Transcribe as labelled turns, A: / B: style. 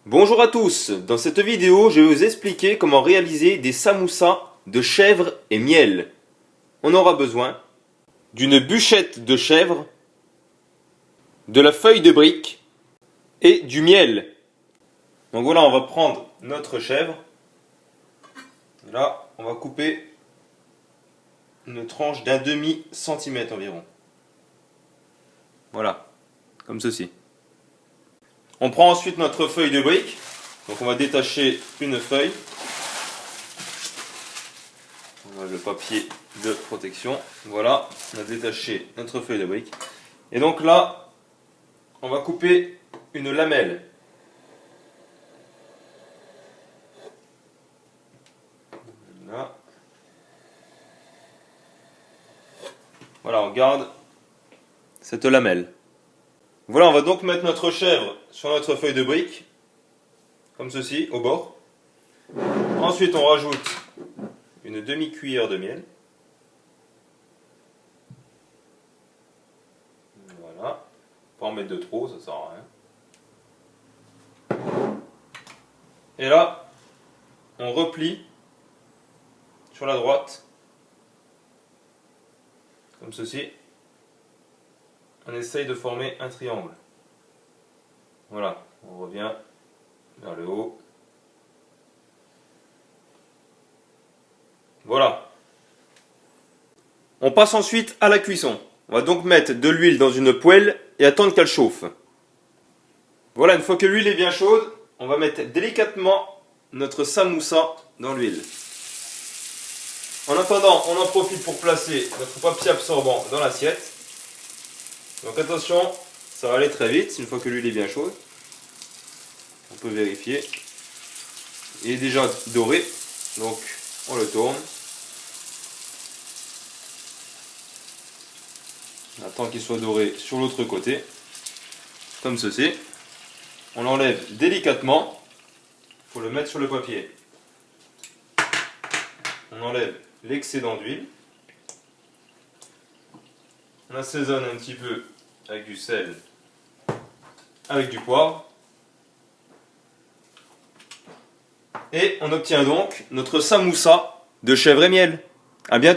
A: Bonjour à tous, dans cette vidéo je vais vous expliquer comment réaliser des samoussas de chèvre et miel. On aura besoin d'une bûchette de chèvre, de la feuille de brique et du miel. Donc voilà, on va prendre notre chèvre. Là, on va couper une tranche d'un demi-centimètre environ. Voilà, comme ceci. On prend ensuite notre feuille de brique. Donc on va détacher une feuille. On a le papier de protection. Voilà, on a détaché notre feuille de brique. Et donc là, on va couper une lamelle. Là. Voilà, on garde cette lamelle. Voilà, on va donc mettre notre chèvre sur notre feuille de brique, comme ceci, au bord. Ensuite, on rajoute une demi-cuillère de miel. Voilà. Pas en mettre de trop, ça sert à rien. Et là, on replie sur la droite, comme ceci. On essaye de former un triangle. Voilà, on revient vers le haut. Voilà. On passe ensuite à la cuisson. On va donc mettre de l'huile dans une poêle et attendre qu'elle chauffe. Voilà, une fois que l'huile est bien chaude, on va mettre délicatement notre samoussa dans l'huile. En attendant, on en profite pour placer notre papier absorbant dans l'assiette. Donc attention, ça va aller très vite une fois que l'huile est bien chaude. On peut vérifier. Il est déjà doré, donc on le tourne. On attend qu'il soit doré sur l'autre côté, comme ceci. On l'enlève délicatement. Il faut le mettre sur le papier. On enlève l'excédent d'huile. On assaisonne un petit peu avec du sel, avec du poivre. Et on obtient donc notre samoussa de chèvre et miel. À bientôt.